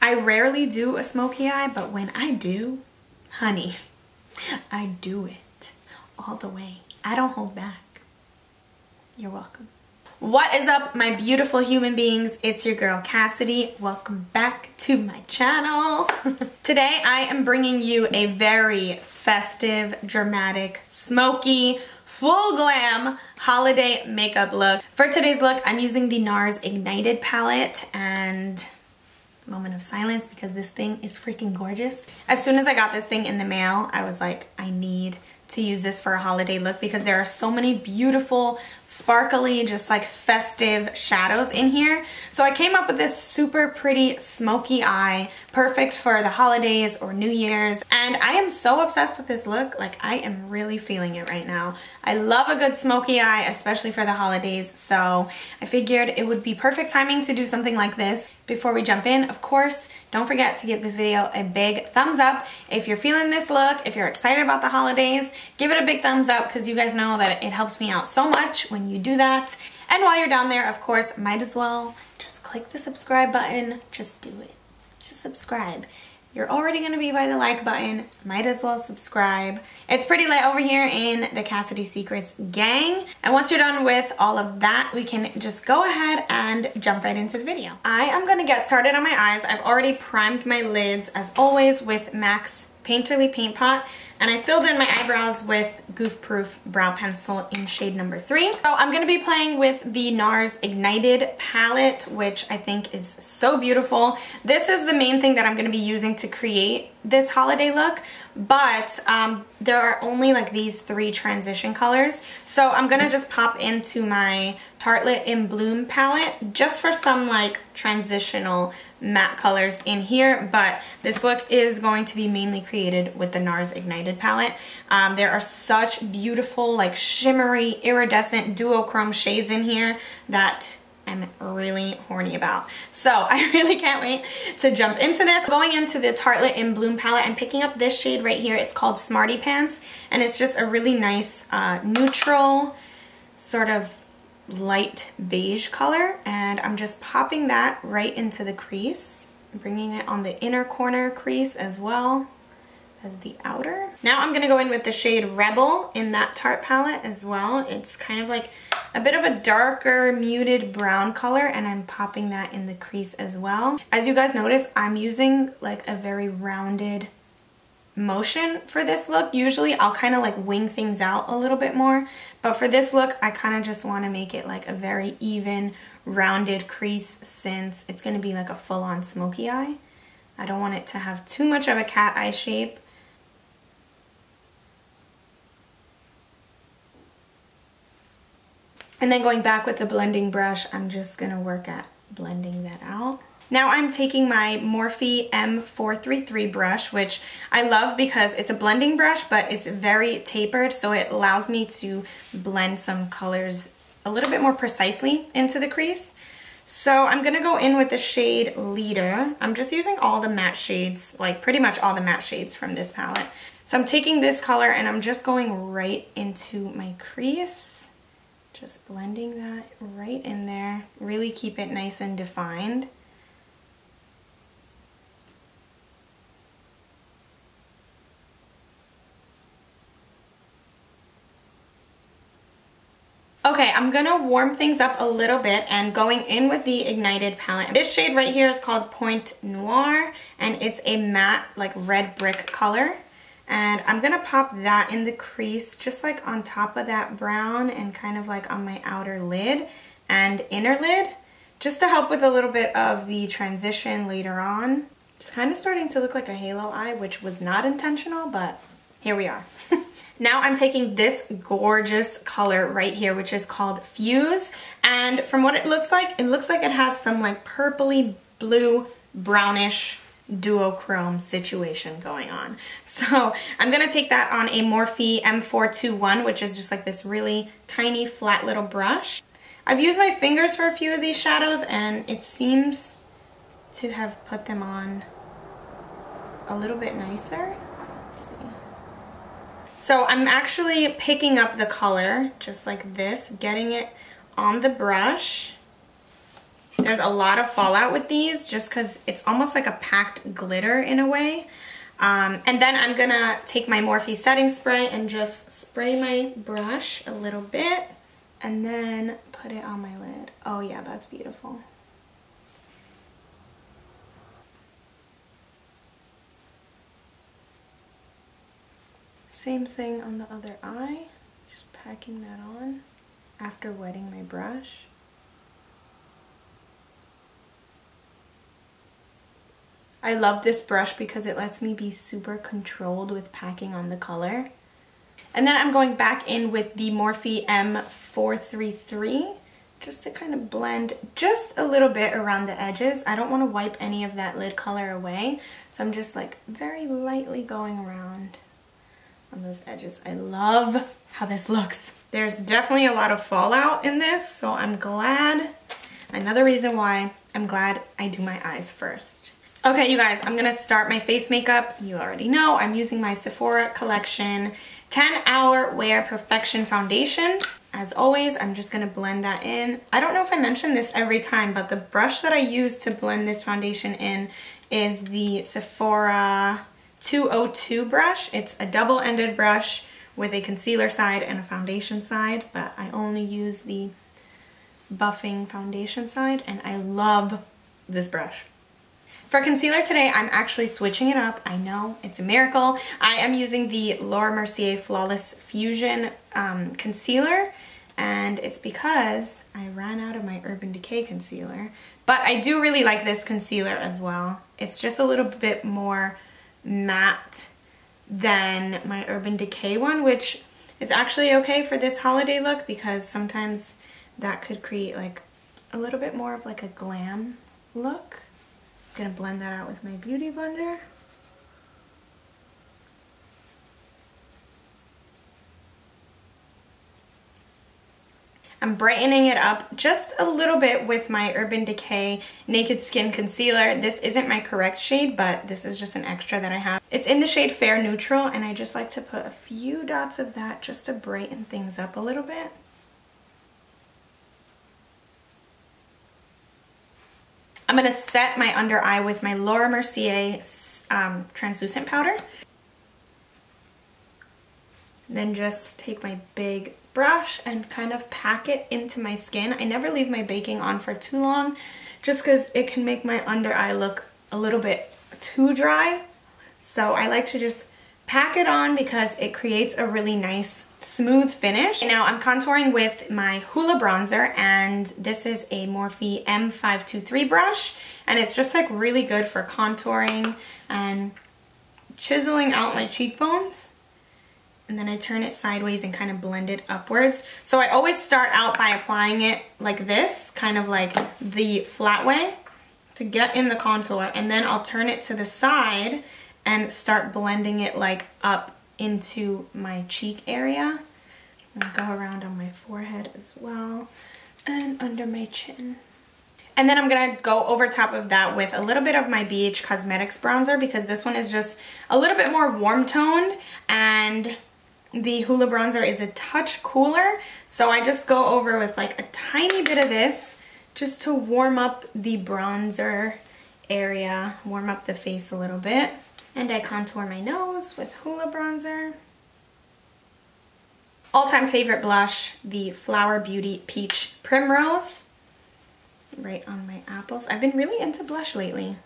I rarely do a smoky eye, but when I do, honey, I do it all the way. I don't hold back. You're welcome. What is up, my beautiful human beings? It's your girl Cassidy. Welcome back to my channel. Today I am bringing you a very festive, dramatic, smoky, full glam holiday makeup look. For today's look, I'm using the NARS Ignited palette, and moment of silence because this thing is freaking gorgeous. As soon as I got this thing in the mail, I was like, I need to use this for a holiday look because there are so many beautiful, sparkly, just like festive shadows in here. So I came up with this super pretty smoky eye, perfect for the holidays or New Year's. And I am so obsessed with this look. Like, I am really feeling it right now. I love a good smoky eye, especially for the holidays. So I figured it would be perfect timing to do something like this. Before we jump in, of course, don't forget to give this video a big thumbs up. If you're feeling this look, if you're excited about the holidays, give it a big thumbs up because you guys know that it helps me out so much when you do that. And while you're down there, of course, might as well just click the subscribe button. Just do it. Just subscribe. You're already going to be by the like button. Might as well subscribe. It's pretty lit over here in the Cassidy Secrets gang. And once you're done with all of that, we can just go ahead and jump right into the video. I am going to get started on my eyes. I've already primed my lids, as always, with MAC's Painterly Paint Pot. And I filled in my eyebrows with Goof Proof Brow Pencil in shade number 3. So I'm going to be playing with the NARS Ignited palette, which I think is so beautiful. This is the main thing that I'm going to be using to create this holiday look, but there are only like these 3 transition colors. So I'm going to just pop into my Tartelette in Bloom palette just for some like transitional matte colors in here, but this look is going to be mainly created with the NARS Ignited palette. There are such beautiful, like shimmery, iridescent duochrome shades in here that I'm really horny about. So I really can't wait to jump into this. Going into the Tartelette in Bloom palette, I'm picking up this shade right here. It's called Smarty Pants, and it's just a really nice neutral sort of light beige color, and I'm just popping that right into the crease, bringing it on the inner corner crease as well as the outer. Now I'm gonna go in with the shade Rebel in that Tarte palette as well. It's kind of like a bit of a darker muted brown color, and I'm popping that in the crease as well. As you guys notice, I'm using like a very rounded motion for this look. Usually I'll kind of like wing things out a little bit more, but for this look I kind of just want to make it like a very even rounded crease, since it's going to be like a full-on smoky eye. I don't want it to have too much of a cat eye shape. And then going back with the blending brush, I'm just going to work at blending that out. Now I'm taking my Morphe M433 brush, which I love because it's a blending brush, but it's very tapered, so it allows me to blend some colors a little bit more precisely into the crease. So I'm going to go in with the shade Leader. I'm just using all the matte shades, like pretty much all the matte shades from this palette. So I'm taking this color and I'm just going right into my crease. Just blending that right in there. Really keep it nice and defined. Okay, I'm gonna warm things up a little bit and going in with the Ignited palette. This shade right here is called Point Noir, and it's a matte, like red brick color. And I'm gonna pop that in the crease, just like on top of that brown and kind of like on my outer lid and inner lid, just to help with a little bit of the transition later on. It's kind of starting to look like a halo eye, which was not intentional, but here we are. Now I'm taking this gorgeous color right here, which is called Fuse, and from what it looks like it has some like purpley blue brownish duochrome situation going on. So I'm gonna take that on a Morphe M421, which is just like this really tiny flat little brush. I've used my fingers for a few of these shadows and it seems to have put them on a little bit nicer. Let's see. So I'm actually picking up the color just like this, getting it on the brush, There's a lot of fallout with these just because it's almost like a packed glitter in a way. And then I'm gonna take my Morphe setting spray and just spray my brush a little bit and then put it on my lid. Oh yeah, that's beautiful. Same thing on the other eye, just packing that on after wetting my brush. I love this brush because it lets me be super controlled with packing on the color. And then I'm going back in with the Morphe M433 just to kind of blend just a little bit around the edges. I don't want to wipe any of that lid color away, so I'm just like very lightly going around on those edges. I love how this looks. There's definitely a lot of fallout in this, so I'm glad. Another reason why I'm glad I do my eyes first. Okay, you guys, I'm gonna start my face makeup. You already know I'm using my Sephora Collection 10-Hour Wear Perfection Foundation. As always, I'm just gonna blend that in. I don't know if I mention this every time, but the brush that I use to blend this foundation in is the Sephora 202 brush. It's a double-ended brush with a concealer side and a foundation side, but I only use the buffing foundation side, and I love this brush. For concealer today, I'm actually switching it up. I know, it's a miracle. I am using the Laura Mercier Flawless Fusion concealer, and it's because I ran out of my Urban Decay concealer. But I do really like this concealer as well. It's just a little bit more matte than my Urban Decay one, which is actually okay for this holiday look because sometimes that could create like a little bit more of like a glam look. I'm gonna blend that out with my Beauty Blender. I'm brightening it up just a little bit with my Urban Decay Naked Skin Concealer. This isn't my correct shade, but this is just an extra that I have. It's in the shade Fair Neutral, and I just like to put a few dots of that just to brighten things up a little bit. I'm going to set my under eye with my Laura Mercier translucent powder. Then just take my big brush and kind of pack it into my skin. I never leave my baking on for too long just because it can make my under eye look a little bit too dry. So I like to just pack it on because it creates a really nice smooth finish. Now I'm contouring with my Hoola bronzer, and this is a Morphe M523 brush, and it's just like really good for contouring and chiseling out my cheekbones. And then I turn it sideways and kind of blend it upwards. So I always start out by applying it like this, kind of like the flat way to get in the contour, and then I'll turn it to the side and start blending it like up into my cheek area. And go around on my forehead as well and under my chin. And then I'm gonna go over top of that with a little bit of my BH Cosmetics bronzer because this one is just a little bit more warm toned, and the Hoola bronzer is a touch cooler. So I just go over with like a tiny bit of this just to warm up the bronzer area, warm up the face a little bit. And I contour my nose with Hoola bronzer. All-time favorite blush, the Flower Beauty Peach Primrose, right on my apples. I've been really into blush lately.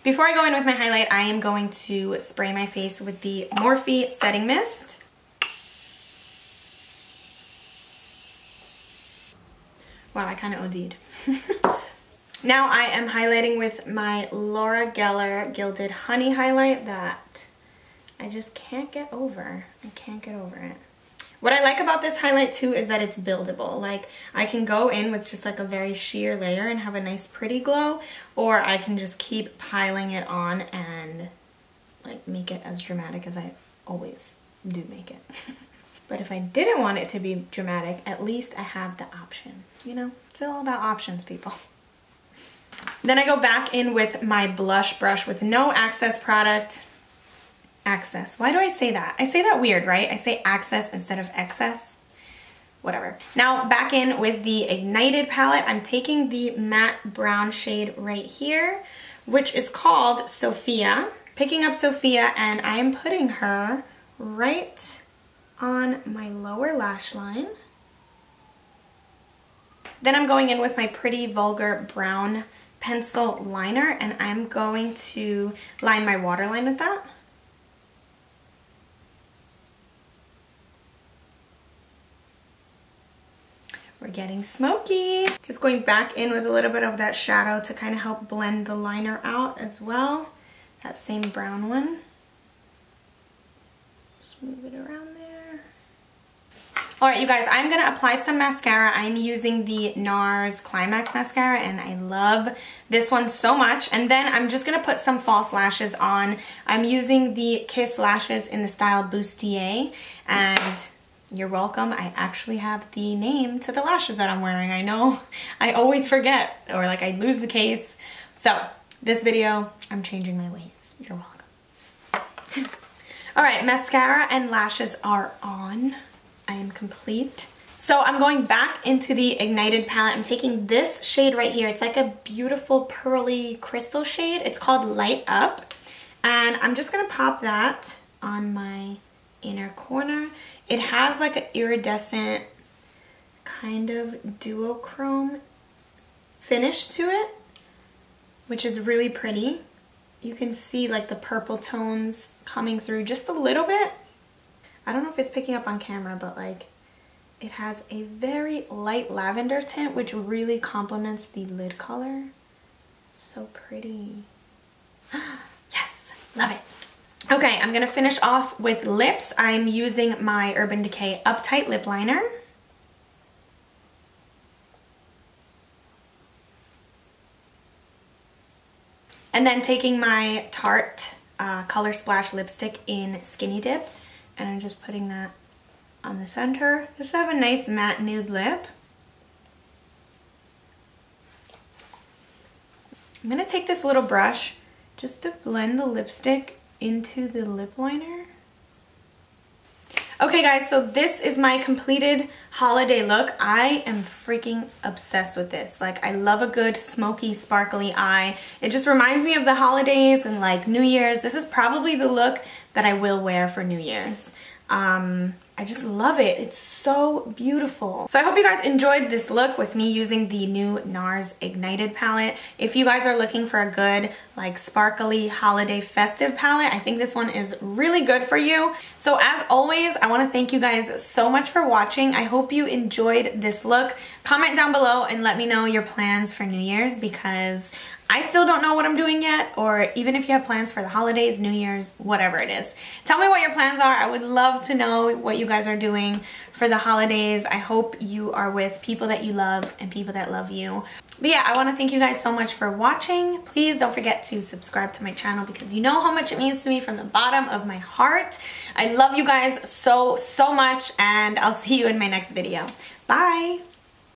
Before I go in with my highlight, I am going to spray my face with the Morphe Setting Mist. Wow, I kind of OD'd. Now I am highlighting with my Laura Geller Gilded Honey highlight that I just can't get over. I can't get over it. What I like about this highlight too is that it's buildable. Like I can go in with just like a very sheer layer and have a nice pretty glow, or I can just keep piling it on and like make it as dramatic as I always do make it. But if I didn't want it to be dramatic, at least I have the option. You know, it's all about options, people. Then I go back in with my blush brush with no access product. Access. Why do I say that? I say that weird, right? I say access instead of excess. whatever. Now back in with the Ignited palette. I'm taking the matte brown shade right here, which is called Sophia. Picking up Sophia, and I am putting her right on my lower lash line. Then I'm going in with my Pretty Vulgar brown pencil liner, and I'm going to line my waterline with that. We're getting smoky. Just going back in with a little bit of that shadow to kind of help blend the liner out as well. That same brown one. Just move it around there. All right, you guys, I'm gonna apply some mascara. I'm using the NARS Climax mascara, and I love this one so much. And then I'm just gonna put some false lashes on. I'm using the Kiss lashes in the style Bustier, and you're welcome. I actually have the name to the lashes that I'm wearing. I know I always forget, or like I lose the case. So this video, I'm changing my ways. You're welcome. All right, mascara and lashes are on. I am complete. So I'm going back into the Ignited palette. I'm taking this shade right here. It's like a beautiful pearly crystal shade. It's called Light Up. And I'm just gonna pop that on my inner corner. It has like an iridescent kind of duochrome finish to it, which is really pretty. You can see like the purple tones coming through just a little bit. I don't know if it's picking up on camera, but like it has a very light lavender tint, which really complements the lid color. So pretty. Yes, love it. Okay, I'm gonna finish off with lips. I'm using my Urban Decay Uptight Lip Liner. And then taking my Tarte Color Splash lipstick in Skinny Dip, and I'm just putting that on the center. Just have a nice matte nude lip. I'm gonna take this little brush just to blend the lipstick into the lip liner. Okay guys, so this is my completed holiday look. I am freaking obsessed with this. Like, I love a good smoky, sparkly eye. It just reminds me of the holidays and like New Year's. This is probably the look that I will wear for New Year's. I just love it. It's so beautiful. So I hope you guys enjoyed this look with me using the new NARS Ignited palette. If you guys are looking for a good, like, sparkly holiday festive palette, I think this one is really good for you. So as always, I want to thank you guys so much for watching. I hope you enjoyed this look. Comment down below and let me know your plans for New Year's, because I still don't know what I'm doing yet, or even if you have plans for the holidays, New Year's, whatever it is. Tell me what your plans are. I would love to know what you guys are doing for the holidays. I hope you are with people that you love and people that love you. But yeah, I want to thank you guys so much for watching. Please don't forget to subscribe to my channel, because you know how much it means to me from the bottom of my heart. I love you guys so, so much, and I'll see you in my next video. Bye!